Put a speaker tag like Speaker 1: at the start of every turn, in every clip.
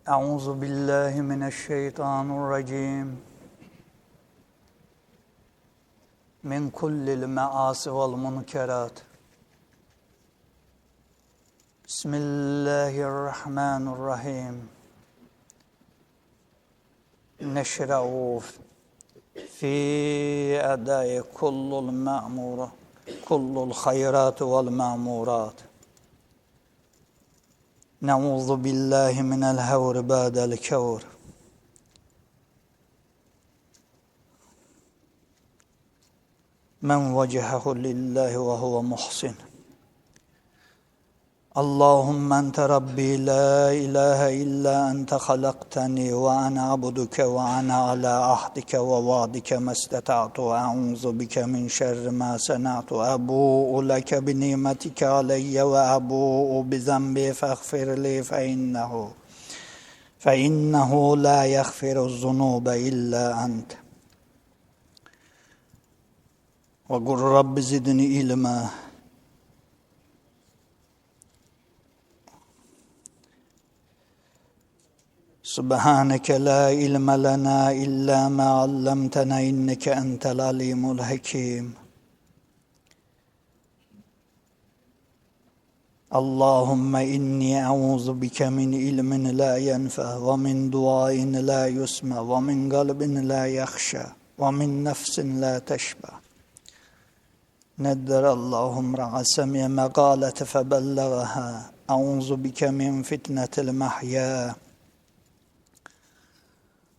Speaker 1: Euzu billahi mineşşeytanirracim. Min kullil me'asi vel munkerat. Bismillahirrahmanirrahim. Neşra'u fi adai kullul ma'mura, kullul hayrat vel ma'murat. Nauzu billahi minel havri ba'del kavr. Men vecehahu lillahi ve huve muhsin. Allahümme ente Rabbi la ilahe illa ente halaktani ve ana abduke ve ana ala ahdike ve vaadike mesteta'tu ve a'udhu bike min şerri ma sena'tu abu'u leke bi nimetike aleyye ve abu'u bi zembi feğfirli fe innehu la yaghfiru zunube illa ente. Ve kul Rabbi zidni ilma. Subhaneke la ilme lena illa ma allamtena inneke entel alimul hakim. Allahümme inni e'uzu bike min ilmin la yenfe ve min duain la yusme ve min kalbin la yakhşa ve min nefsin la teşba. Nedder Allahum ra'a semiye meqalete febellegaha. E'uzu bike min fitnetil mahya.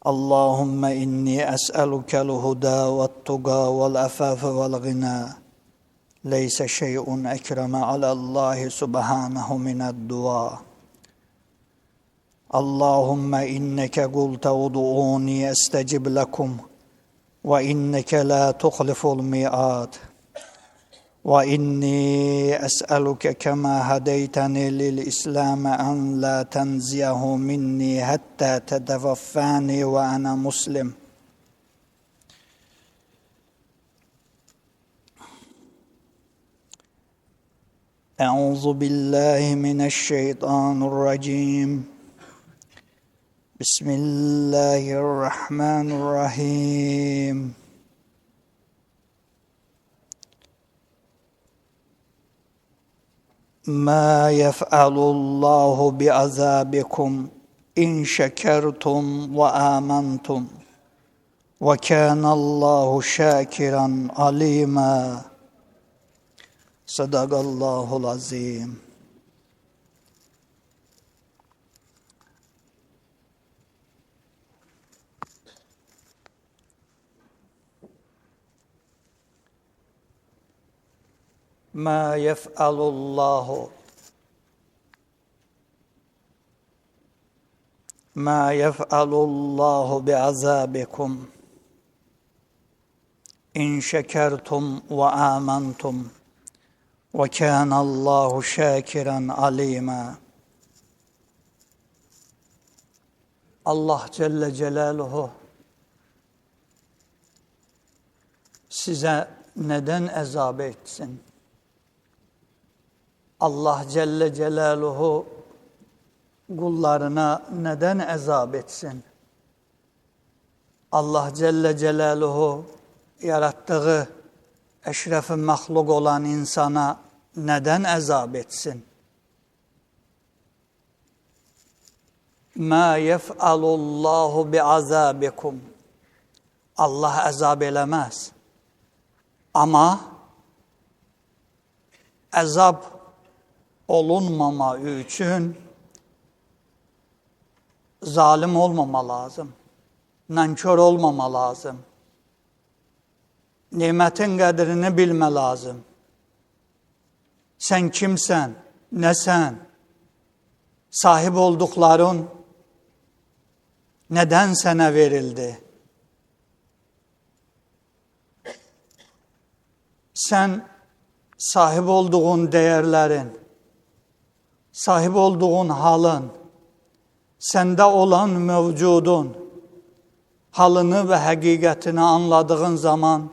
Speaker 1: Allahümme inni es'elukel huda ve't-tuga vel-afafe vel-gina. Leyse şey'un ekreme alallahi subhanahu mined-dua. Allahümme inneke kulte ud'uni estecib lekum ve inneke la tuhliful mi'ad. Ve inni es'eluke kema hedeyteni lil İslam en la tenziyahu minni hatta tetevaffani ve ana muslim. Euzu billahi mineşşeytanirracim. Bismillahirrahmanirrahim. Ma yef'alullahu bi'azabikum in şekertum ve amantum ve kânallahu şakiran alîmâ. Sadakallahul azim. Ma yef'alullahu bi'azabikum in şekertum ve amantum ve kânallahu şakiran alîmâ. Allah Celle Celaluhu size neden azap etsin? Allah Celle Celaluhu kullarına neden azap etsin? Allah Celle Celaluhu yarattığı eşref-i mahluk olan insana neden azap etsin? Ma yef'alullahu bi'azabikum. Allah azap elemez. Ama azap olunmama için zalim olmama lazım. Nankör olmama lazım. Nimetin kadrini bilme lazım. Sen kimsen, ne sen? Sahip oldukların neden sana verildi? Sen sahip olduğun değerlerin, sahip olduğun halın, sende olan mevcudun halını ve hakikatini anladığın zaman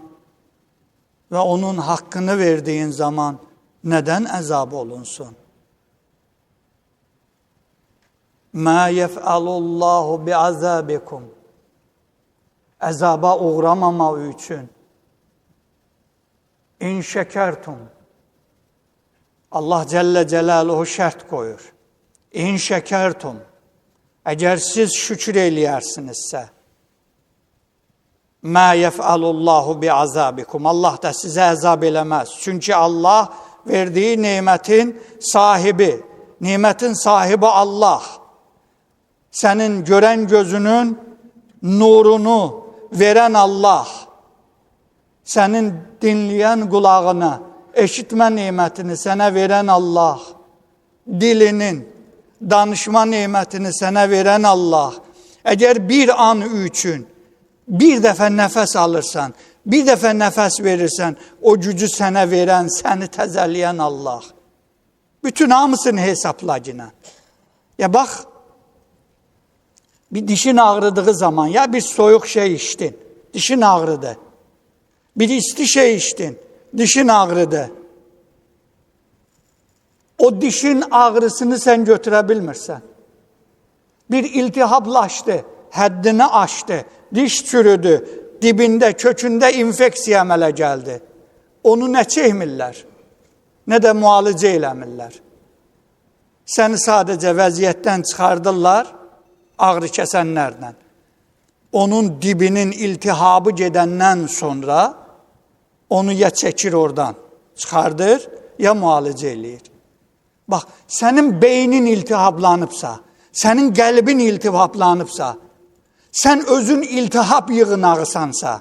Speaker 1: ve onun hakkını verdiğin zaman neden azap olunsun? Mâ yef'alullahu bi'azâbikum. Əzaba uğramamaq üçün. İn şekertum. Allah Celle Celaluhu şərt qoyur. İn şekertum. Əgər siz şükür eləyərsinizsə, mə yef'alullahu bi'azabikum. Allah da sizə əzab eləməz. Çünki Allah verdiyi nimətin sahibi. Nimətin sahibi Allah. Sənin görən gözünün nurunu verən Allah. Sənin dinləyən qulağını, eşitmə nimətini sənə verən Allah. Dilinin, danışma nimətini sənə verən Allah. Əgər bir an üçün bir dəfə nəfəs alırsan, bir dəfə nəfəs verirsən, o gücü sənə verən, səni təzələyən Allah. Bütün hamısını hesapla yine. Ya bak, bir dişin ağrıdığı zaman ya bir soyuk şey içtin, dişin ağrıdı. Bir isti şey içtin, dişin ağrıdı. O dişin ağrısını sen götürebilmirsen. Bir iltihaplaştı, həddini aştı, diş çürüdü, dibinde, kökünde infeksiya əmələ gəldi. Onu nə çəkmirlər, nə də müalicə eləmirlər. Səni sadəcə vəziyyətdən çıxardırlar, ağrı kəsənlərlə. Onun dibinin iltihabı gedəndən sonra onu ya çəkir oradan, çıxardır, ya müalicə eləyir. Bax, sənin beynin iltihablanıbsa, sənin qəlbin iltihablanıbsa, sən özün iltihab yığınağısansa,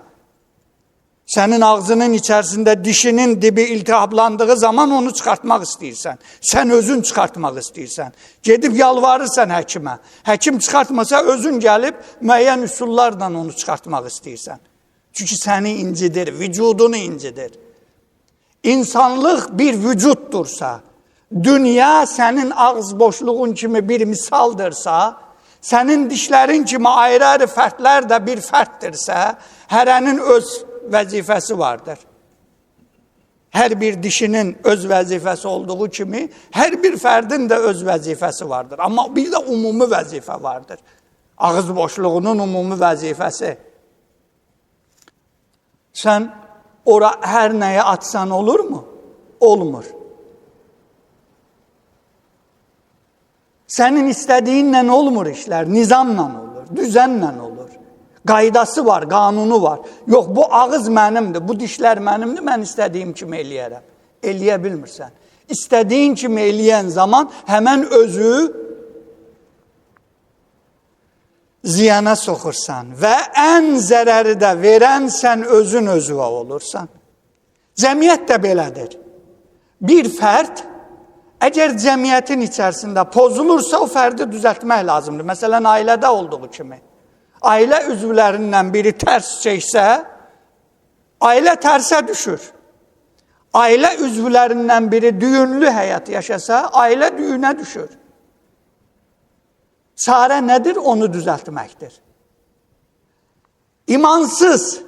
Speaker 1: sənin ağzının içərisində dişinin dibi iltihablandığı zaman onu çıxartmaq istəyirsən. Sən özün çıxartmaq istəyirsən. Gedib yalvarırsan həkimə. Həkim çıxartmasa özün gəlib müəyyən üsullarla onu çıxartmaq istəyirsən. Çünki səni incidir, vücudunu incidir. İnsanlıq bir vücuddursa, dünya sənin ağız boşluğun kimi bir misaldırsa, sənin dişlərin kimi ayrı-ayrı fərdlər də bir fərddirsə, hərənin öz vəzifəsi vardır. Hər bir dişinin öz vəzifəsi olduğu kimi, hər bir fərdin də öz vəzifəsi vardır. Amma bir də umumi vəzifə vardır. Ağız boşluğunun umumi vəzifəsi. Sən ora hər nəyə atsan olur mu? Olmur. Sənin istədiyinlə olmur işlər, nizamla olur, düzənlə olur. Qaydası var, qanunu var. Yox, bu ağız mənimdir, bu dişlər mənimdir, mən istədiyim kimi eləyərəm. Eləyə bilmirsən. İstədiyin kimi eləyən zaman həmən özü ziyana soxursan və ən zərəri də verən sən özün özüvə olursan. Cəmiyyət də belədir. Bir fərd, əgər cəmiyyətin içərisində pozulursa, o fərdi düzəltmək lazımdır. Məsələn, ailədə olduğu kimi. Ailə üzvlərindən biri tərs çəksə, ailə tərsə düşür. Ailə üzvlərindən biri düyünlü həyat yaşasa, ailə düyünə düşür. Çarə nədir? Onu düzəltməkdir. İmansız,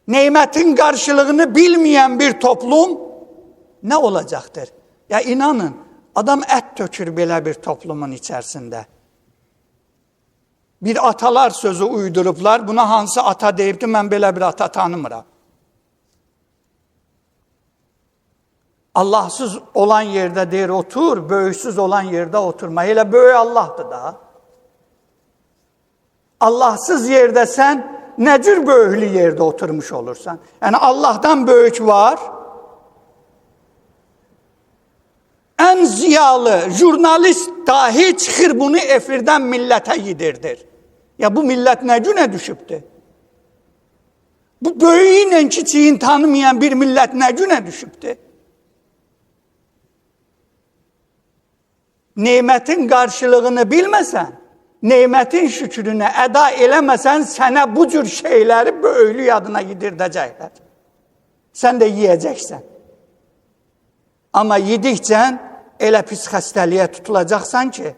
Speaker 1: nemətin qarşılığını bilməyən bir toplum nə olacaqdır? Ya inanın, adam ət tökür belə bir toplumun içərisində. Bir atalar sözü uydurublar, buna hansı ata deyibdi, mən belə bir ata tanımıram. Allahsız olan yerdə deyir otur, böyüksüz olan yerdə oturma. Elə böyük Allahdır da. Allahsız yerdə sən nə cür böyüklü yerdə oturmuş olursan? Yəni Allahdan böyük var. Ən ziyalı jurnalist dahi çıxır bunu efirdən millətə yedirdir. Ya bu millət nə günə düşübdür? Bu böyüyünlə kiçiyin tanımayan bir millət nə günə düşübdür? Nemətin qarşılığını bilməsən, nemətin şükrünə əda eləməsən, sənə bu cür şeyləri böyüklü yadına yedirdəcəklər. Sən də yiyəcəksən. Amma yedikcə elə pis xəstəliyə tutulacaqsan ki,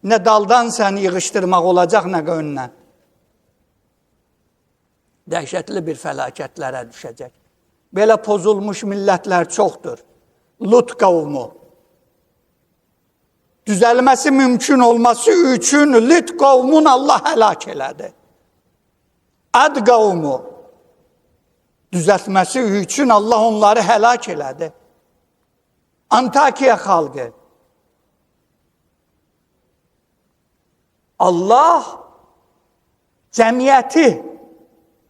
Speaker 1: nə daldan səni yığışdırmaq olacaq, nə önündən. Dəhşətli bir fəlakətlərə düşəcək. Belə pozulmuş millətlər çoxdur. Lut qavmu. düzəlməsi mümkün olması üçün Lut qavmun Allah həlak elədi. Ad qavmu düzəltməsi üçün Allah onları həlak elədi. Antakiya xalqı. Allah cəmiyyəti,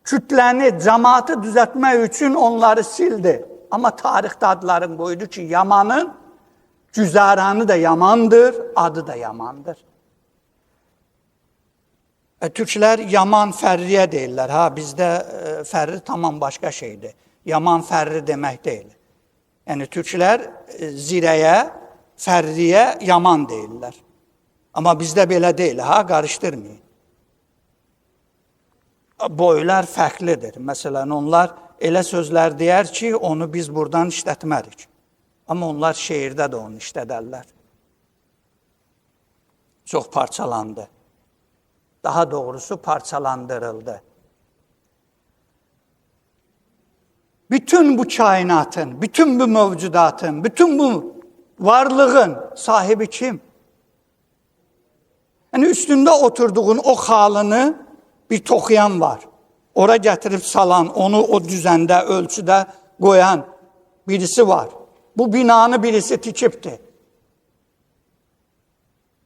Speaker 1: kütləni, cəmaatı düzəltmək üçün onları sildi. Amma tarixdə adların qoydu ki, Yamanın güzaranı da yamandır, adı da yamandır. Türklər Yaman Fərriyə deyirlər. Bizdə Fərri tamam başqa şeydir. Yaman Fərri demək deyil. Yəni Türklər Zirəyə, Fərriyə Yaman deyirlər. Amma bizdə belə deyil, qarışdırmayın. Boylar fərqlidir. Məsələn, onlar elə sözlər deyər ki, onu biz buradan işlətmərik. Amma onlar şeirdə də onu işlədərlər. Çox parçalandı. Daha doğrusu parçalandırıldı. Bütün bu kainatın, bütün bu mövcudatın, bütün bu varlığın sahibi kim? Yəni üstündə oturduğun o xalını bir toxuyan var. Ora gətirib salan, onu o düzəndə, ölçüdə qoyan birisi var. Bu binanı birisi tikibdir.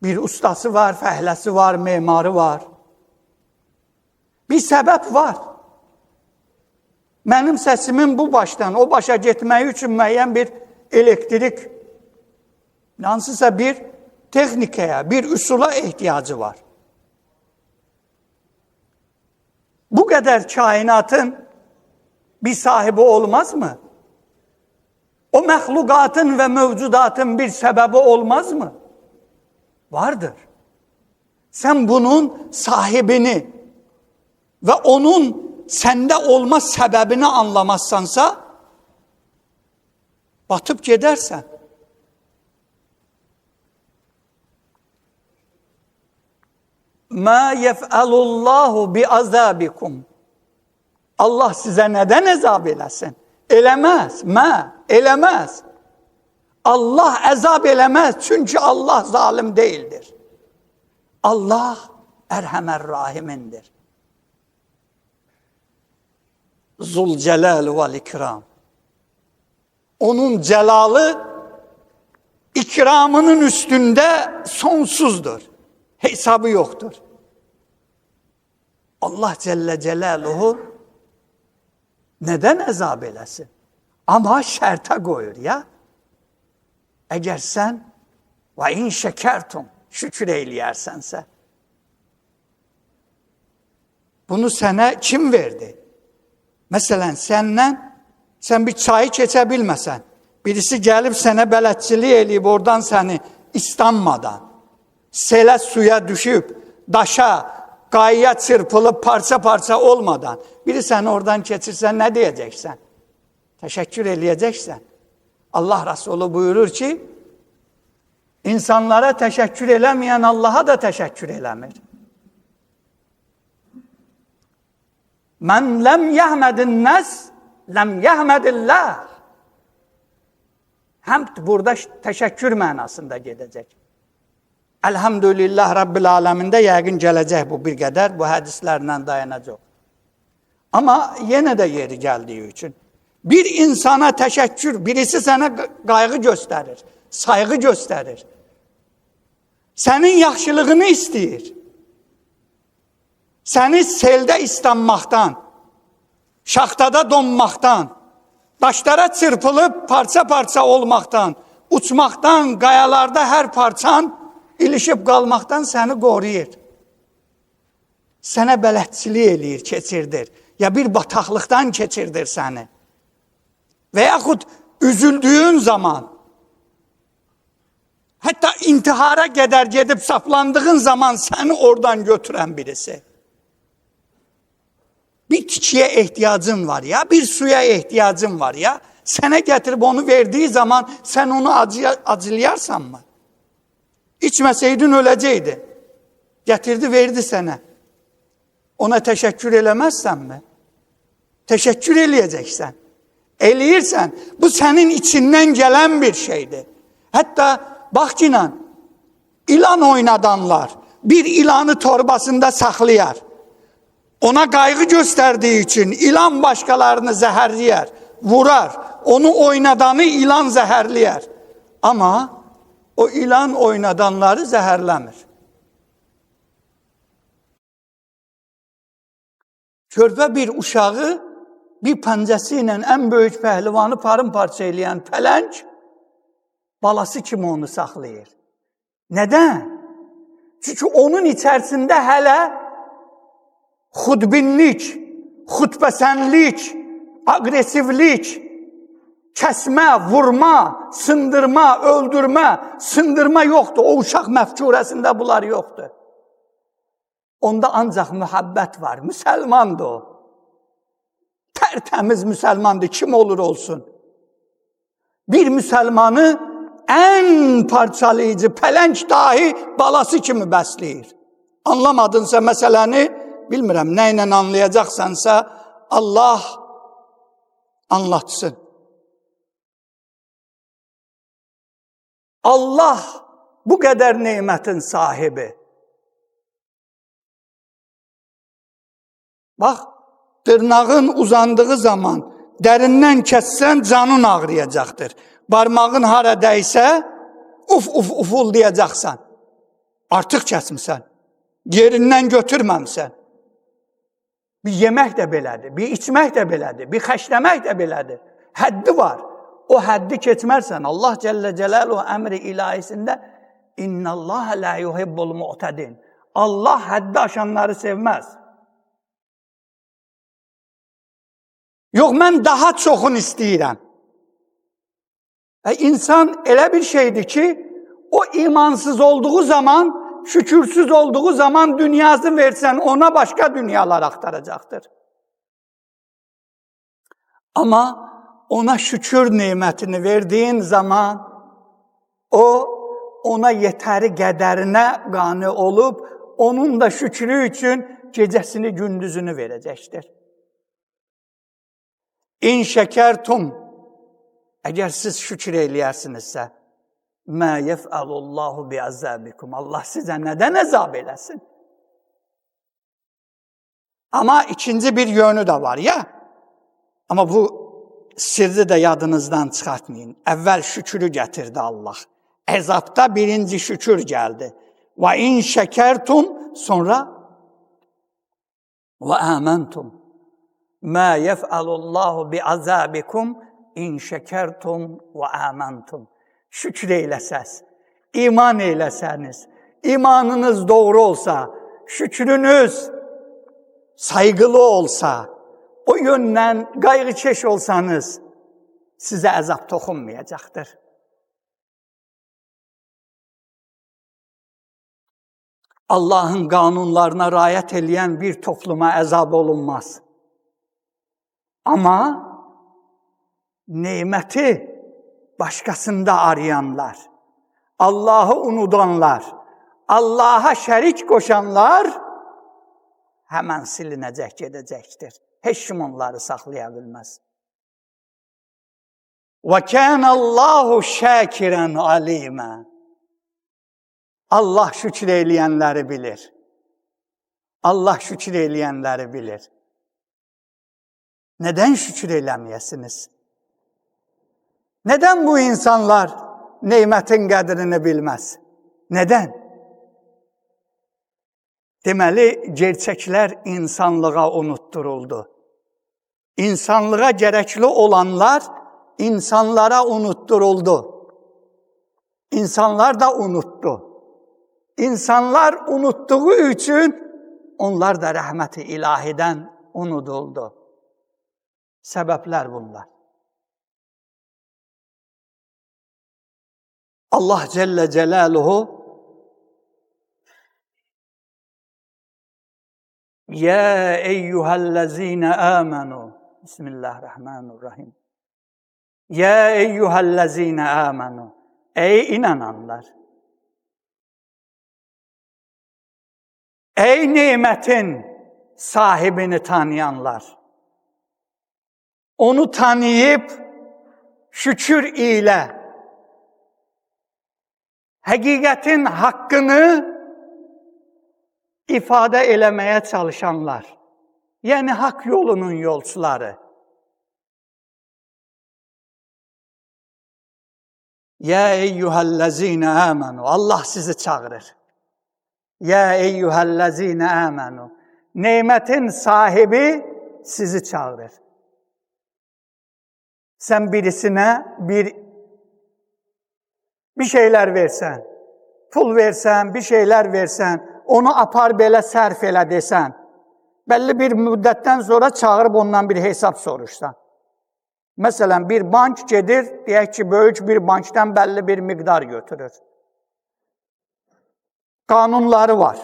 Speaker 1: Bir ustası var, fəhləsi var, memarı var. Bir səbəb var. Mənim səsimin bu başdan o başa getməyi üçün müəyyən bir elektrik, hansısa bir texnikaya, bir üsula ehtiyacı var. Bu qədər kainatın bir sahibi olmaz mı? O məxluqatın və mövcudatın bir səbəbi olmaz mı? Vardır. Sən bunun sahibini və onun səndə olma səbəbini anlamazsansa, batıb gedərsən. مَا يَفْعَلُ اللّٰهُ بِعَذَابِكُمْ Allah sizə nədən əzab eləsin? Eləməz, eləməz. Allah əzab eləməz, çünki Allah zalim deyildir. Allah ərhəmər rahimindir. Zülcəlal vəl ikram. Onun cəlalı ikramının üstündə sonsuzdur. Hesabı yoxdur. Allah Cəllə Cəlaluhu nədən əzab eləsin? Amma şərtə qoyur ya. Əgər sən və in şəkərtum şükür eləyərsənsə. Bunu sənə kim verdi? Məsələn, sən bir çayı keçə bilməsən, birisi gəlib sənə bələdçilik eləyib oradan səni istanmadan, selə suya düşüb, daşa, qayaya çırpılıb, parça-parça olmadan, biri səni oradan keçirsən, nə deyəcəksən? Təşəkkür eləyəcəksən. Allah Rasulü buyurur ki, insanlara təşəkkür eləməyən Allaha da təşəkkür eləmir. Mən ləm yəhmədin nəs, ləm yəhmədilləh. Həmd burada təşəkkür mənasında gedəcək. Elhamdülillah Rabbil aləmində yəqin gələcək bu bir qədər, bu hədislərlə dayanacaq. Amma yenə də yeri gəldiyi üçün. Bir insana təşəkkür, birisi sənə qayğı göstərir, sayğı göstərir. Sənin yaxşılığını istəyir. Səni seldə islanmaqdan, şaxtada donmaqdan, daşlara çırpılıb parça-parça olmaqdan, uçmaqdan, qayalarda hər parçan ilişib qalmaqdan səni qoruyur. Sənə bələdçilik eləyir, keçirdir. Ya bir bataqlıqdan keçirdir səni. Və yaxud üzüldüyün zaman, hətta intihara qədər gedib saplandığın zaman səni oradan götürən birisi. Bir tikiyə ehtiyacın var ya, bir suya ehtiyacın var ya, sənə gətirib onu verdiyi zaman sən onu acılayarsan mı? İçməsəydin öləcəkdi. Gətirdi, verdi sənə. Ona təşəkkür eləməzsənmi? Təşəkkür eləyəcəksən. Eləyirsən, bu sənin içindən gələn bir şeydir. Hətta bax ki, İlan oynadanlar bir ilanı torbasında saklayar. Ona kaygı gösterdiği için ilan başkalarını zehirler, vurar. Onu oynadanı ilan zehirler. Ama o ilan oynadanları zehirlemir. Körpə bir uşağı bir pəncəsi ilə ən böyük pəhlivanı parça eləyən pələng balası kimi onu saxlayır. Nədən? Çünki onun içərisində hələ xudbinlik, xudpəsənlik, aqresivlik, kəsmə, vurma, sındırma, öldürmə, sındırma yoxdur. O uşaq məfkurəsində bunlar yoxdur. Onda ancaq mühabbət var. Müsəlmandır o. Tərtəmiz müsəlmandır, kim olur olsun. Bir müsəlmanı ən parçalayıcı pələng dahi balası kimi bəsləyir. Anlamadınsa məsələni, bilmirəm nə ilə anlayacaqsansa Allah anlatsın. Allah bu qədər nemətin sahibi. Bax, dırnağın uzandığı zaman dərindən kəssən canın ağrıyacaqdır. Barmağın hara dəysə ufullayacaqsan. Artıq kəsmirsən. Yerindən götürməmsən. Bir yemək də belədir, bir içmək də belədir, bir xəşləmək də belədir. Həddi var. O həddi keçmərsən, Allah Cəllə Cəlaluhu əmri ilahisində İnnəllâhe lâ yuhibbul mu'tədin. Allah həddi aşanları sevməz. Yox, mən daha çoxunu istəyirəm. İnsan elə bir şeydir ki, o imansız olduğu zaman, şükürsüz olduğu zaman dünyası versən ona başqa dünyalar axtaracaqdır. Ama ona şükür nemətini verdiğin zaman o ona yetəri qədərinə qane olub, onun da şükrü üçün gecəsini gündüzünü verəcəkdir. İn şəkərtum, əgər siz şükür eləyərsinizsə, mə yef'alullahu bi'azabikum. Allah sizə nədən əzab eləsin? Ama ikinci bir yönü de var ya. Ama bu sirri de yadınızdan çıxartmayın. Əvvəl şükrü gətirdi Allah. Əzabda birinci şükür gəldi. Və in şəkərtum, sonra və əməntum. Mə yef'alullahu bi'azabikum in şəkərtum və əməntum. Şükür eyləsəz, iman eyləsəniz, imanınız doğru olsa, şükrünüz saygılı olsa, o yöndən qayğıkeş olsanız, sizə əzab toxunmayacaqdır. Allah'ın qanunlarına riayət eləyən bir topluma əzab olunmaz. Ama neməti başkasında arayanlar, Allah'ı unudanlar, Allah'a şərik qoşanlar hemen silinəcək, gedəcəkdir. Heç kim onları saxlaya bilməz. وَكَانَ اللّٰهُ شَاكِرًا عَلِيمًا. Allah şükür eləyənləri bilir. Allah şükür eləyənləri bilir. Neden şükür eləməyəsiniz? Neden bu insanlar nemətin qədrini bilməz? Neden? Deməli, gerçəklər insanlığa unutturuldu. İnsanlığa gərəkli olanlar insanlara unutturuldu. İnsanlar da unuttu. İnsanlar unuttuğu üçün onlar da rəhməti ilahiden unuduldu. Səbəblər bunlar. Allah Celle Celaluhu Ya eyyühellezine amenu. Bismillahirrahmanirrahim. Ya eyyühellezine amenu. Ey inananlar. Ey nimetin sahibini tanıyanlar. Onu tanıyıp şükür ile həqiqətin haqqını ifadə eləməyə çalışanlar, yəni haqq yolunun yolçuları. Ya eyyuhəl-ləzinə əmənu, Allah sizi çağırır. Ya eyyuhəl-ləzinə əmənu, nemətin sahibi sizi çağırır. Sən birisinə bir şeylər versən, pul versən, bir şeylər versən, onu apar belə sərf elə desən, bəlli bir müddətdən sonra çağırıb ondan bir hesab soruşsan. Məsələn, bir bank gedir, deyək ki, böyük bir bankdan bəlli bir miqdar götürür. Qanunları var.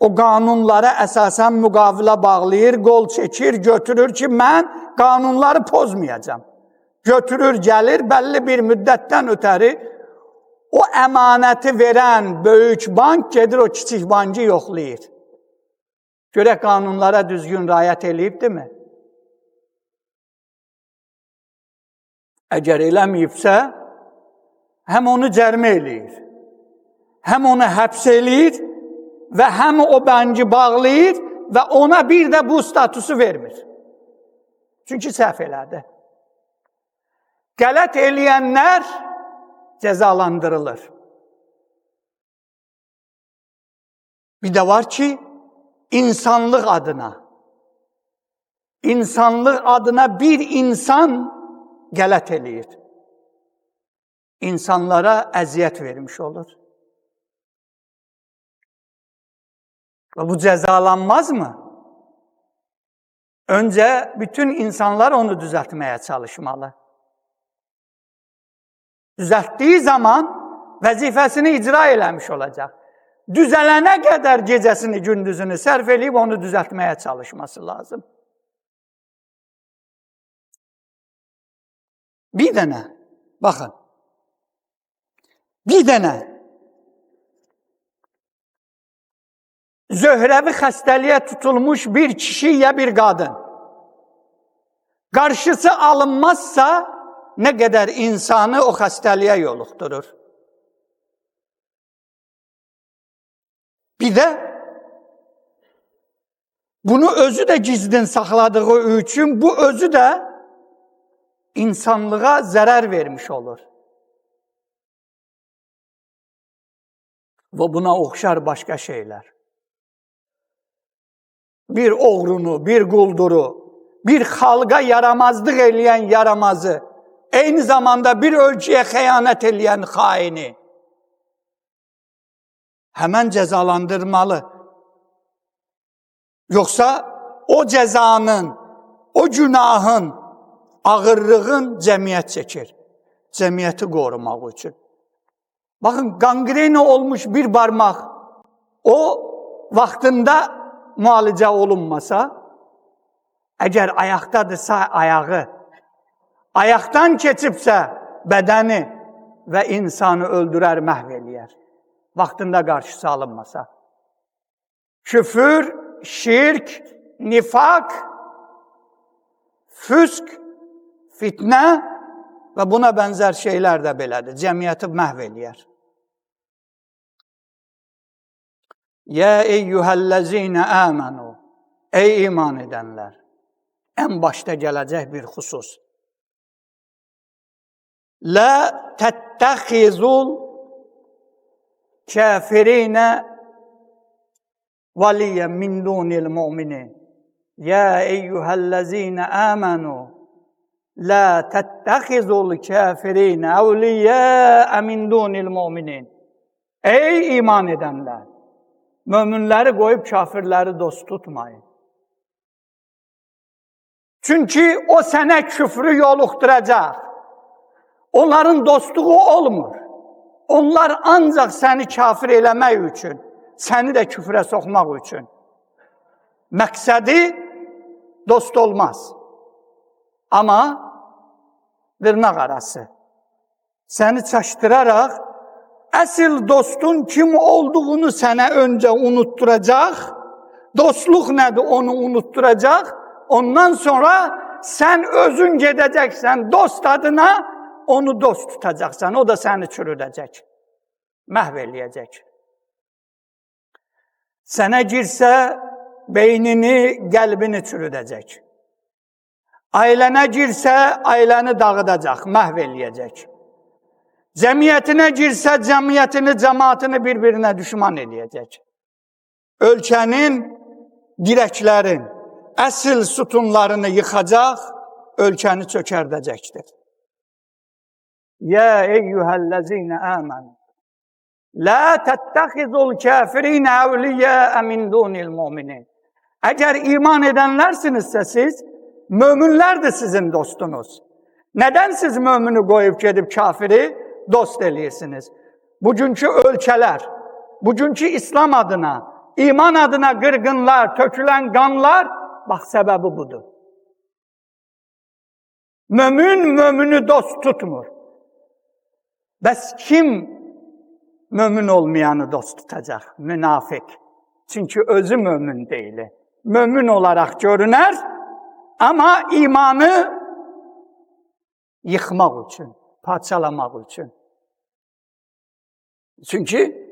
Speaker 1: O qanunlara əsasən müqavilə bağlayır, qol çəkir, götürür ki, mən qanunları pozmayacağam. Götürür, gəlir, bəlli bir müddətdən ötəri o əmanəti verən böyük bank gedir, o kiçik bankı yoxlayır. Görək qanunlara düzgün riayət eləyibdirmi? Əgər eləməyibsə, həm onu cərimə eləyir, həm onu həbs eləyir və həm o bankı bağlayır və ona bir də bu statusu vermir. Çünki səhv elədi. Qələt eləyənlər cəzalandırılır. Bir də var ki, insanlıq adına bir insan qələt eləyir. İnsanlara əziyyət vermiş olur. Və bu cəzalanmazmı? Öncə bütün insanlar onu düzəltməyə çalışmalı. Düzəltdiyi zaman vəzifəsini icra eləmiş olacaq. Düzələnə qədər gecəsini, gündüzünü sərf eləyib onu düzəltməyə çalışması lazım. Bir dənə, baxın, bir dənə zöhrəvi xəstəliyə tutulmuş bir kişi ya bir qadın qarşısı alınmazsa nə qədər insanı o xəstəliyə yoluxdurur. Bir də bunu özü də gizlin saxladığı üçün bu özü də insanlığa zərər vermiş olur. Və buna oxşar başqa şeylər. Bir oğrunu, bir qulduru, bir xalqa yaramazlıq eləyən yaramazı, eyni zamanda bir ölkəyə xəyanət eləyən xaini həmən cəzalandırmalı. Yoxsa o cəzanın, o günahın, ağırlığın cəmiyyət çəkir. Cəmiyyəti qorumaq üçün. Baxın, qanqrena olmuş bir barmaq, o vaxtında müalicə olunmasa, əgər ayaqdadırsa ayağı, ayaqdan keçibsə bədəni və insanı öldürər, məhv eləyər. Vaxtında qarşısı alınmasa. Küfür, şirk, nifaq, füsk, fitnə və buna bənzər şeylər də belədir. Cəmiyyəti məhv eləyər. Ya eyyuhəl-ləzinə əmənu, ey iman edənlər. Ən başda gələcək bir xüsus. La təttəxizul kafirinə valiyyən min dunil mu'minin. Ya eyyuhəl-ləzinə əmənu, la təttəxizul kafirinə əvliyyəə min dunil mu'minin. Ey iman edənlər! Möminləri qoyub kafirləri dost tutmayın. Çünki o sənə küfrü yoluxduracaq. Onların dostluğu olmur. Onlar ancaq səni kafir eləmək üçün, səni də küfrə soxmaq üçün. Məqsədi dost olmaz. Amma dırnaq arası səni çaşdıraraq əsl dostun kim olduğunu sənə öncə unutturacaq, dostluq nədir onu unutturacaq, ondan sonra sən özün gedəcəksən dost adına, onu dost tutacaqsan, o da səni çürüdəcək. məhv eləyəcək. Sənə girsə, beynini, qəlbini çürüdəcək. Ailənə girsə, ailəni dağıdacaq, məhv eləyəcək. Cəmiyyətinə girsə, cəmiyyətini, cəmaatını bir-birinə düşman eləyəcək. Ölkənin dirəklərin, əsl sütunlarını yıxacaq, ölkəni çökərdəcəkdir. Ya eyyuhəl-ləzinə əmənu, la təttəxizul kəfirinə əvliyyəə min dunil müminin. Əgər iman edənlərsinizsə siz, möminlərdir sizin dostunuz. Nədən siz mömini qoyub gedib kafiri dost eləyirsiniz? Bugünkü ölkələr, bugünkü İslam adına, iman adına qırğınlar, tökülən qanlar, bax səbəbi budur. Mömini dost tutmur. Bəs kim mömin olmayanı dost tutacaq? Münafik. Çünki özü mömin deyil. Mömin olaraq görünər, amma imanı yıxmaq üçün, parçalamaq üçün. Çünki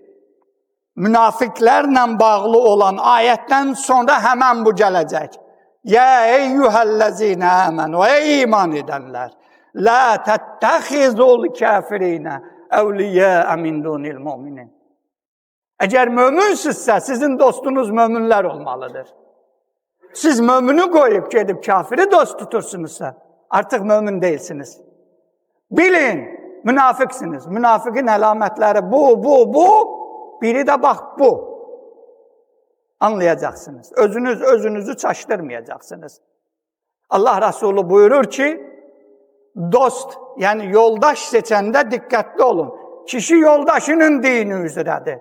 Speaker 1: münafiqlərlə bağlı olan ayətdən sonra həmən bu gələcək. Ya eyyuhəl-ləzinə əmənu, ey iman edənlər, la təttəxizul kəfirinə əvliyyəə min dunil müminin. Əgər möminsizsə, sizin dostunuz möminlər olmalıdır. Siz mömini qoyub gedib kafiri dost tutursunuzsa, artıq mömin deyilsiniz. Bilin, münafiqsiniz. Münafiqin əlamətləri bu. Biri də bax bu. Anlayacaqsınız. Özünüzü çaşdırmayacaqsınız. Allah Rəsulü buyurur ki, dost, yəni yoldaş seçəndə diqqətli olun. Kişi yoldaşının dini üzrədir.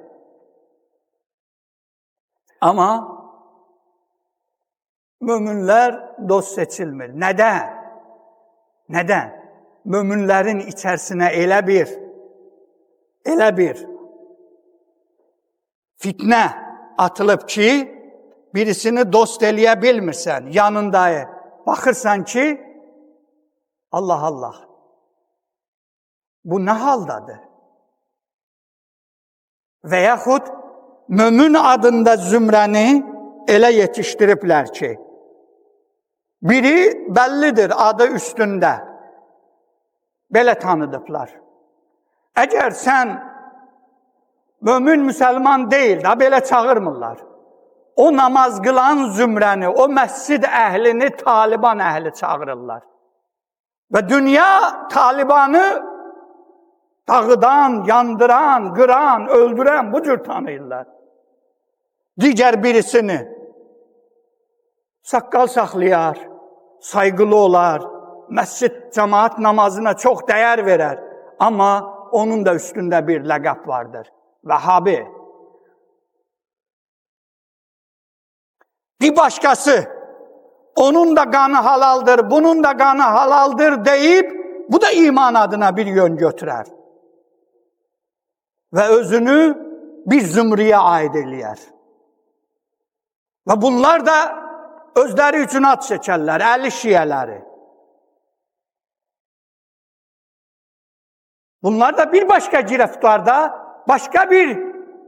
Speaker 1: Amma möminlər dost seçilmir. Nədən? Möminlərin içərisinə elə bir fitnə atılıb ki, birisini dost eləyə bilmirsən, yanındayı. Baxırsan ki, Allah, bu nə haldadır? Və yaxud mömin adında zümrəni elə yetişdiriblər ki, biri bəllidir, adı üstündə. Belə tanıdıblar. Əgər sən mömin müsəlman deyil, da belə çağırmırlar. O namaz qılan zümrəni, o məscid əhlini Taliban əhli çağırırlar. Və dünya Talibanı dağıdan, yandıran, qıran, öldürən bu cür tanıyırlar. Digər birisini saqqal saxlayar, sayğılı olar, məscid cəmaat namazına çox dəyər verər. Amma onun da üstündə bir ləqəb vardır. Vəhabi. Bir başqası, onun da qanı halaldır, bunun da qanı halaldır deyib, bu da iman adına bir yön götürər. Və özünü bir zümriyə aid eləyər. Və bunlar da özləri üçün ad çəkərlər, Əli şiyələri. Bunlar da bir başqa girəftarda, başqa bir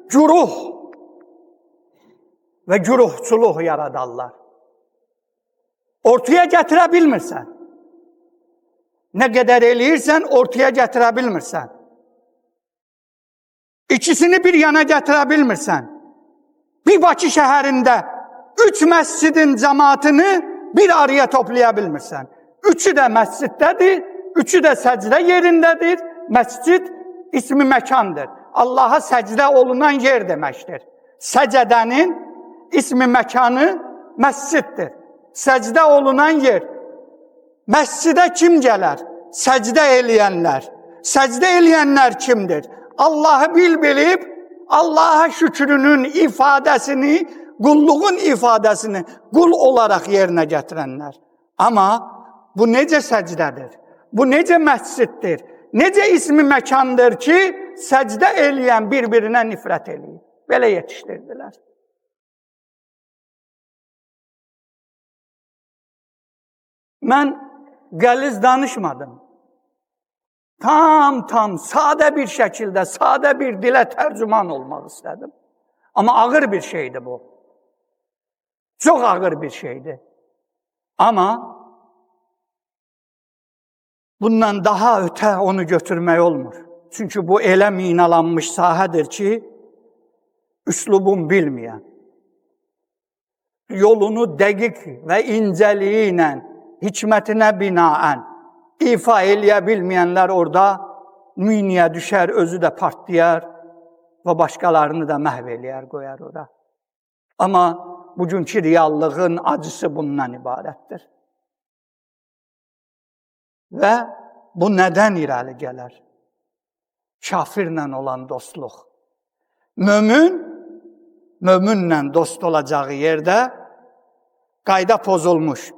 Speaker 1: güruh və güruhçuluq yaradarlar. Ortaya gətirə bilmirsən. Nə qədər eləyirsən, ortaya gətirə bilmirsən. İkisini bir yana gətirə bilmirsən. Bir Bakı şəhərində 3 məscidin cəmaatını bir araya toplaya bilmirsən. 3'ü də məsciddədir, 3'ü də səcdə yerindədir. Məscid ismi məkandır. Allaha səcdə olunan yer deməkdir. Səcədənin ismi məkanı məsciddir. Səcdə olunan yer. Məscidə kim gələr? Səcdə eləyənlər. Səcdə eləyənlər kimdir? Allahı bilib, Allaha şükrünün ifadəsini, qulluğun ifadəsini qul olaraq yerinə gətirənlər. Amma bu necə səcdədir? Bu necə məsciddir? Necə ismi məkandır ki, səcdə eləyən bir-birinə nifrət eləyir? Belə yetişdirdilər. Mən qəliz danışmadım. tam sadə bir şəkildə, sadə bir dilə tərcüman olmaq istədim. Amma ağır bir şeydi bu. Çox ağır bir şeydi. Amma bundan daha ötə onu götürmək olmur. Çünki bu elə minalanmış sahədir ki, üslubun bilməyən, yolunu dəqiq və incəliyi ilə, hikmətinə binaən ifa eləyə bilməyənlər orada mühiniyə düşər, özü də partlayar və başqalarını da məhv eləyər, qoyar ora. Amma bugünkü reallığın acısı bundan ibarətdir. Və bu nədən irəli gələr? Kafirlə olan dostluq. Möminlə dost olacağı yerdə qayda pozulmuş,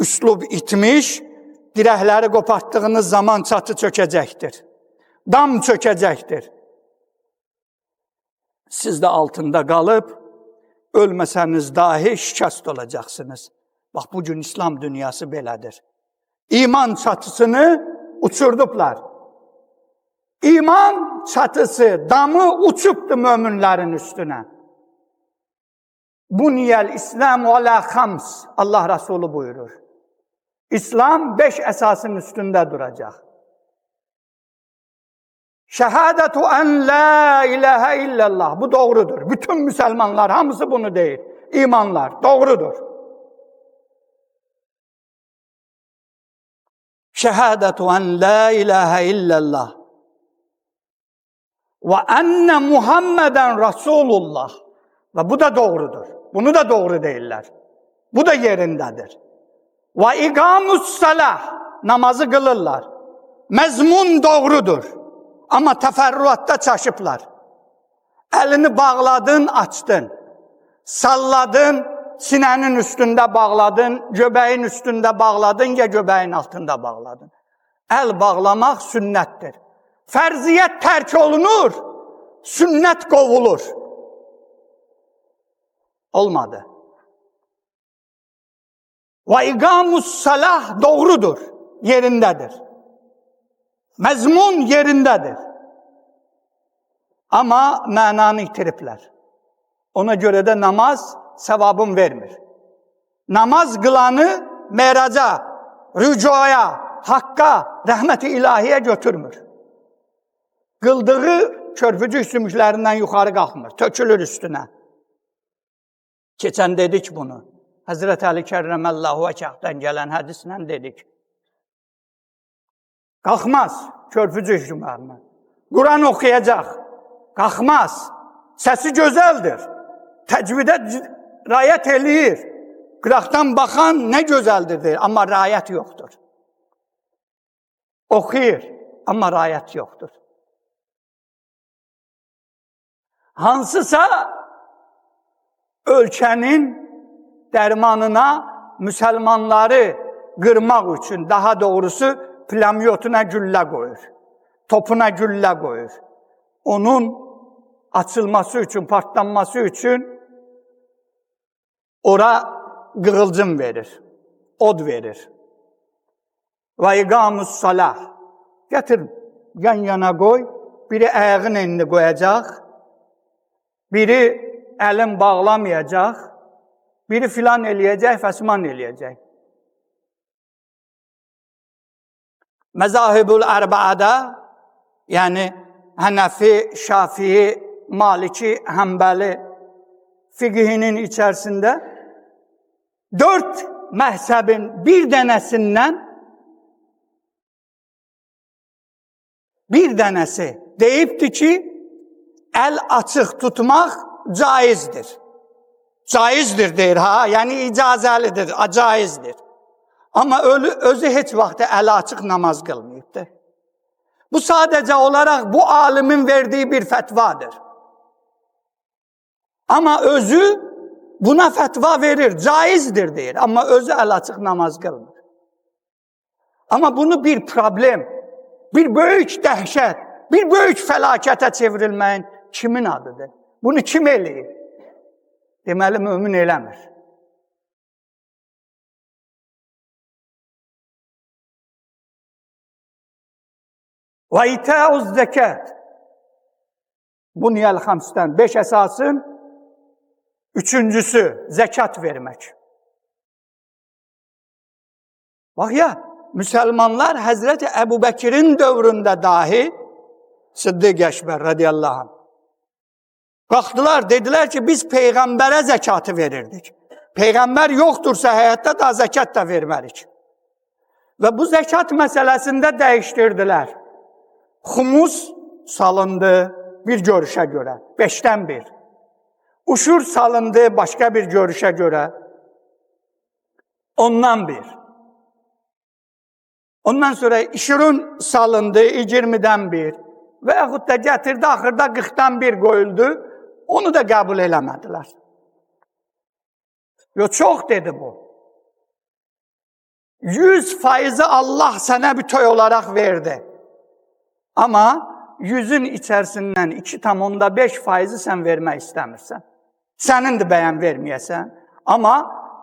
Speaker 1: üslub itmiş, dirəkləri qopartdığınız zaman çatı çökəcəkdir. Dam çökəcəkdir. Siz də altında qalıb, ölməsəniz dahi şikəst olacaqsınız. Bax, bugün İslam dünyası belədir. İman çatısını uçurdublar. İman çatısı, damı uçubdu möminlərin üstünə. Buniyəl İslam alə xams, Allah Resulü buyurur. İslam 5 əsasın üstündə duracaq. Şəhadətu ən la ilahə illallah, bu doğrudur. Bütün müsəlmanlar hamısı bunu deyir. İmanlar doğrudur. Şəhadətu ən la ilahə illallah və ənə Muhammədən Rasulullah. Və bu da doğrudur. Bunu da doğru deyirlər. Bu da yerindədir. Və iqamus salah, namazı qılırlar. Məzmun doğrudur. Amma təfərrüatda çaşıblar. Əlini bağladın, açdın. Salladın, sinənin üstündə bağladın, göbəyin üstündə bağladın, ya göbəyin altında bağladın. Əl bağlamaq sünnətdir. Fərziyyət tərk olunur, sünnət qovulur. Olmadı. Və iqamus salah doğrudur, yerindədir. Məzmun yerindədir. Amma mənanı itiriblər. Ona görə də namaz səvabın vermir. Namaz qılanı meraca, rücuaya, haqqa, rəhmət-i ilahiyə götürmür. Qıldığı körpücük sümüklərindən yuxarı qalxmır, tökülür üstünə. Keçən dedik bunu. Həzrət Əli Kərrəməllahu vəkəhdən gələn hədislə dedik. Qalxmaz körpücük sümüklərindən. Quran oxuyacaq. Qalxmaz. Səsi gözəldir. Təcvidə rayət eləyir. Qıraqdan baxan nə gözəldir deyir, amma rayət yoxdur. Oxuyur, amma rayət yoxdur. Hansısa ölkənin dərmanına müsəlmanları qırmaq üçün, daha doğrusu plamyotuna güllə qoyur, topuna güllə qoyur. Onun açılması üçün, partlanması üçün ora qığılcım verir, od verir. Və iqamus salah. Gətir, yan-yana qoy, biri ayağın enini qoyacaq, biri əlin bağlamayacaq, biri filan eləyəcək, fəsman eləyəcək. Məzahibul ərbəədə, yəni Hənəfi, Şafii, Maliki, Həmbəli fiqhinin içərisində 4 məhzəbin bir dənəsi deyibdir ki, əl açıq tutmaq caizdir. Caizdir deyir, yəni icazəlidir, caizdir. Amma özü heç vaxt əli açıq namaz qılmayıbdır. Bu sadəcə olaraq bu alimin verdiyi bir fətvadır. Amma özü buna fətva verir, caizdir deyir. Amma özü əl açıq namaz qılmır. Amma bunu bir problem, bir böyük dəhşət, bir böyük fəlakətə çevrilməyin kimin adıdır? Bunu kim eləyir? Deməli, mömin eləmir. Və itəuz zəkət. Bunyəl xamsdən 5 əsasın üçüncüsü zəkat vermək. Bax ya, müsəlmanlar Həzrəti Əbu Bəkirin dövründə dahi Siddiq Əkbər radiyallahu anh qalxdılar, dedilər ki, biz Peyğəmbərə zəkatı verirdik. Peyğəmbər yoxdursa həyatda da zəkat da vermərik. Və bu zəkat məsələsində dəyişdirdilər. Xumus salındı bir görüşə görə, 5-dən 1. Uşur salındı başqa bir görüşə görə, 10-dan 1. Ondan sonra işirun salındı 20-dən 1. Və yaxud da gətirdi, axırda 40-dan 1 qoyuldu, onu da qəbul eləmədilər. Çox dedi bu. 100% Allah sənə bütöv olaraq verdi. Amma 100-ün içərisindən 2,5% sən vermək istəmirsən. Sənindir bəyən verməyəsən. Amma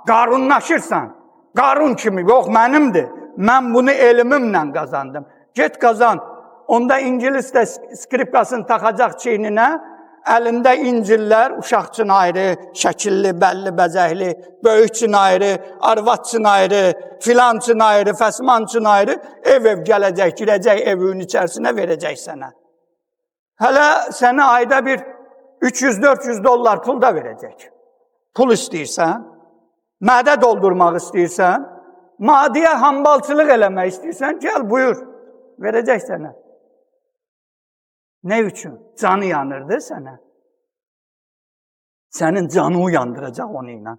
Speaker 1: qarunlaşırsan. Qarun kimi, yox mənimdir. Mən bunu elmimlə qazandım. Get qazan. Onda İngilis də skripkasını taxacaq çiyninə, əlində İncillər, uşaq üçün ayrı, şəkilli, bəlli, bəzəkli, böyük üçün ayrı, arvad üçün ayrı, filan üçün ayrı, fəsman üçün ayrı, ev gələcək, girəcək evin içərisinə verəcək sənə. Hələ sənə ayda bir 300-400 dollar pul da verəcək. Pul istəyirsən, mədə doldurmaq istəyirsən, maddiyə hambalçılıq eləmək istəyirsən, gəl buyur, verəcək sənə. Ne üçün? Canı yanırdı sənə. Sənin canı uyandıracaq onu ilə.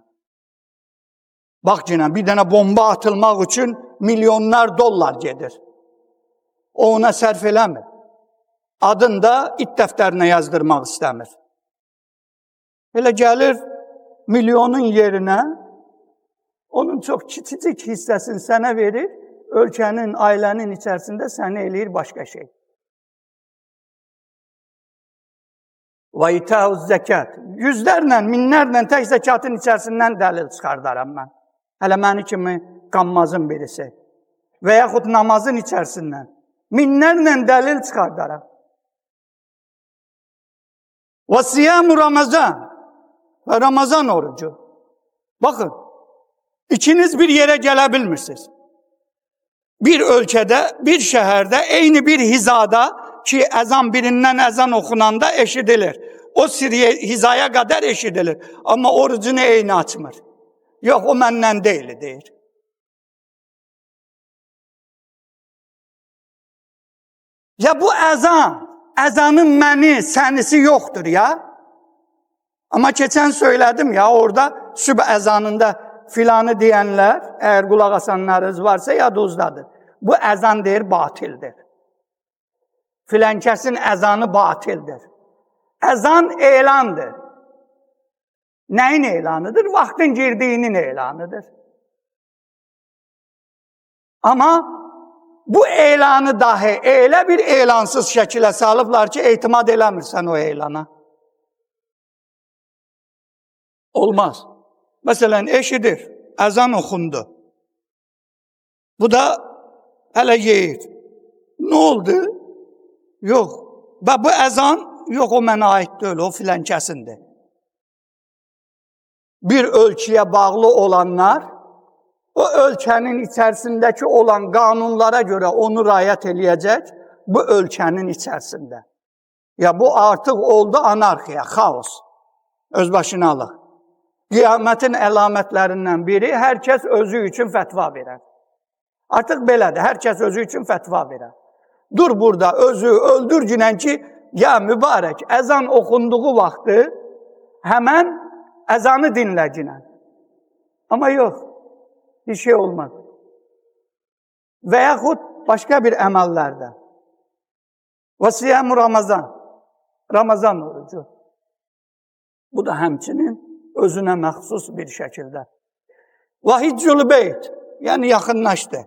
Speaker 1: Bax yenə bir dənə bomba atılmaq üçün milyonlar dollar gedir. O ona sərf eləmir. Adını da it dəftərinə yazdırmaq istəmir. Elə gəlir milyonun yerinə, onun çox kiçicik hissəsini sənə verir, ölkənin, ailənin içərisində səni eləyir başqa şey. Və itəuz zəkat. Yüzlərlə, minlərlə tək zəkatın içərisindən dəlil çıxardaram mən. Hələ məni kimi qanmazın birisi. Və yaxud namazın içərisindən. Minlərlə dəlil çıxardaram. Və siyamu Ramazan. Və Ramazan orucu. Baxın, ikiniz bir yerə gələ bilmirsiniz. Bir ölkədə, bir şəhərdə, eyni bir hizada ki, əzan birindən əzan oxunanda eşidilir. O hizaya qədər eşidilir. Amma orucunu eyni açmır. Yox, o məndən deyil, deyir. Ya bu əzanın məni, sənisi yoxdur ya. Amma keçən söylədim ya, orada sübh əzanında filanı deyənlər, əgər qulaq asanlarınız varsa, yadınızdadır. Bu əzan deyir, batildir. Filankəsin əzanı batildir. Əzan elandır. Nəyin elanıdır? Vaxtın girdiyinin elanıdır. Amma bu elanı dahi elə bir elansız şəkilə salıblar ki, etimad eləmirsən o elana. Olmaz. Məsələn, eşidir, əzan oxundu. Bu da hələ yeyir. Nə oldu? Yox. Və bu əzan, yox, o mənə aid deyil, o filankəsindir. Bir ölkəyə bağlı olanlar, o ölkənin içərisindəki olan qanunlara görə onu riayət eləyəcək, bu ölkənin içərisində. Ya bu artıq oldu anarxiya, xaos. Öz başına alıq. Qiyamətin əlamətlərindən biri, hər kəs özü üçün fətva verər. Artıq belədir, hər kəs özü üçün fətva verər. Dur burada, özü öldür günən ki, ya mübarək, əzan oxunduğu vaxtı həmən əzanı dinlə günən. Amma yox, bir şey olmaz. Və yaxud başqa bir əməllərdə. Və siyamu Ramazan, Ramazan orucu. Bu da həmçinin özünə məxsus bir şəkildə. Və hiccul beyt, yəni yaxınlaşdı.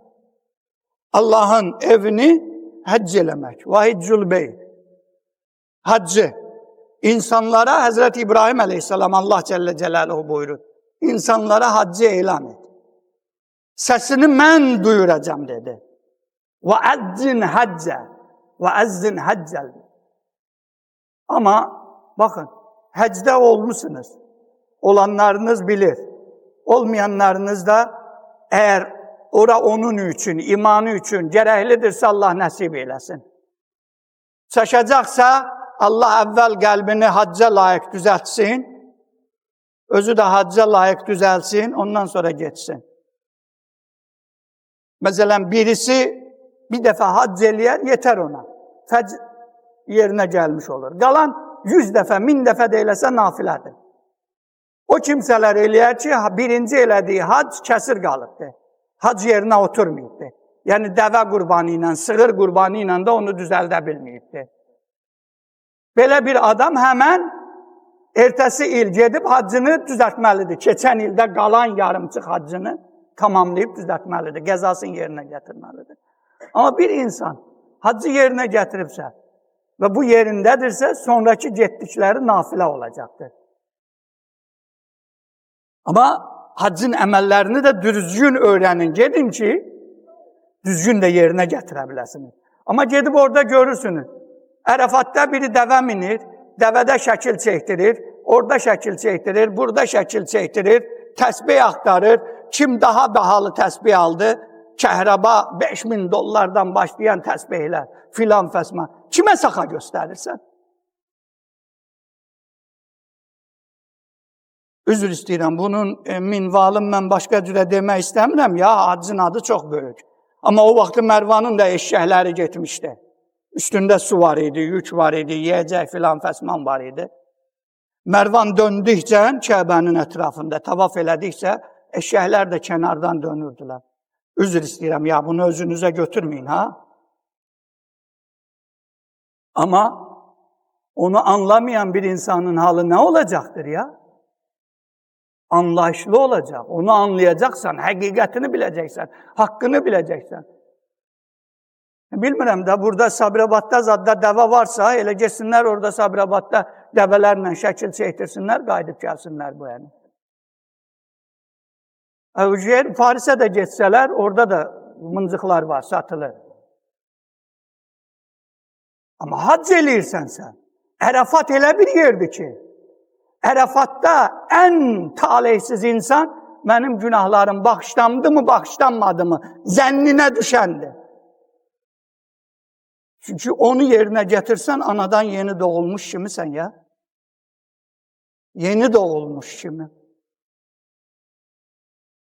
Speaker 1: Allahın evini həcc eləmək. Və hiccul beyt. Haccı. İnsanlara Həzrəti İbrahim əleyhissalam Allah Cəllə Cəlaluhu buyurur. İnsanlara haccı elan et. Səsini mən duyuracam dedi. Və əccin həccə. Ve ezzin haccel. Ama bakın, həcdə olmuşsunuz. Olanlarınız bilir. Olmayanlarınız da eğer ora onun üçün, imanı üçün gərəklidirsə Allah nəsib eləsin. Çəkəcəksə Allah əvvəl qəlbini hacca layiq düzəltsin, özü də hacca layiq düzəlsin, ondan sonra geçsin. Məsələn, birisi bir dəfə hac eləyər, yetər ona. Fəcr yerinə gəlmiş olur. Qalan 100 dəfə, 1000 dəfə də eləsə nafilədir. O kimsələr eləyər ki, birinci elədiyi hac kəsir qalıbdır. Hac yerinə oturmayıbdır. Yəni, dəvə qurbanı ilə, sığır qurbanı ilə də onu düzəldə bilməyibdir. Belə bir adam həmən ertəsi il gedib haccını düzəltməlidir. Keçən ildə qalan yarımçıq haccını tamamlayıb düzəltməlidir. Qəzasını yerinə gətirməlidir. Amma bir insan haccı yerinə gətiribsə və bu yerindədirsə, sonraki getdikləri nafilə olacaqdır. Amma haccın əməllərini də düzgün öyrənin, gedin ki, düzgün də yerinə gətirə biləsiniz. Amma gedib orada görürsünüz, Ərəfatda biri dəvə minir, dəvədə şəkil çəkdirir, orada şəkil çəkdirir, burada şəkil çəkdirir, təsbih axtarır, kim daha bahalı təsbih aldı, kəhraba $5000 başlayan təsbihlər, filan fəsmə, kimə saxa göstərirsən? Üzr istəyirəm, bunun minvalını mən başqa cürə demək istəmirəm, ya haccın adı çox böyük. Amma o vaxtı Mərvanın da eşşəkləri getmişdi. Üstündə su var idi, yük var idi, yiyəcək filan fəsman var idi. Mərvan döndükcə, Kəbənin ətrafında tavaf elədikcə, eşşəklər də kənardan dönürdülər. Üzr istəyirəm, ya bunu özünüzə götürməyin, ha? Amma onu anlamayan bir insanın halı nə olacaqdır ya? Anlayışlı olacaq, onu anlayacaqsan, həqiqətini biləcəksən, haqqını biləcəksən. Bilmirəm də, burada Sabirabadda zadda dəvə varsa, elə geçsinlər orada Sabirabadda dəvələrlə şəkil çəkdirsinlər, qayıdıb gəlsinlər bu yəni. Parisə də geçsələr, orada da mıncıqlar var, satılır. Amma hac eləyirsənsə, Ərəfat elə bir yerdir ki, Ərəfatda ən talihsiz insan mənim günahlarım bağışlandı mı, bağışlanmadı mı, zənninə düşəndir. Çünki onu yerinə gətirsən, anadan yeni doğulmuş kimisən ya. Yeni doğulmuş kimi.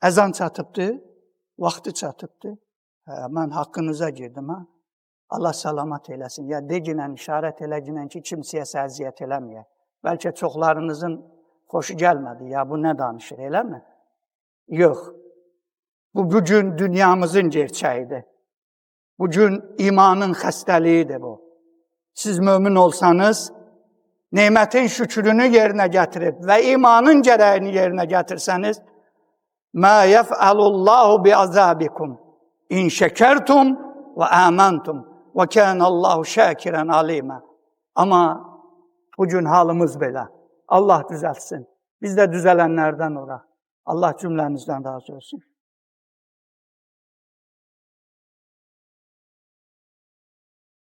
Speaker 1: Əzan çatıbdır, vaxtı çatıbdır. Mən haqqınıza girdim, ha. Allah salamat eləsin. Ya deginən, işarət eləginən ki, kimsəyə səziyyət eləməyək. Bəlkə çoxlarınızın xoşu gəlmədi. Ya bu nə danışır, eləmi? Yox. Bu bugün dünyamızın gerçəyidir. Bugün imanın xəstəliyidir bu. Siz mömin olsanız, nemətin şükrünü yerinə gətirib və imanın gərəyini yerinə gətirsəniz, mə yəfəlullahu bi'azabikum in şəkərtum və əməntum və kənəllahu şəkirən alimə. Amma bugün halımız belə. Allah düzəltsin. Biz də düzələnlərdən olaq. Allah cümləmizdən razı olsun.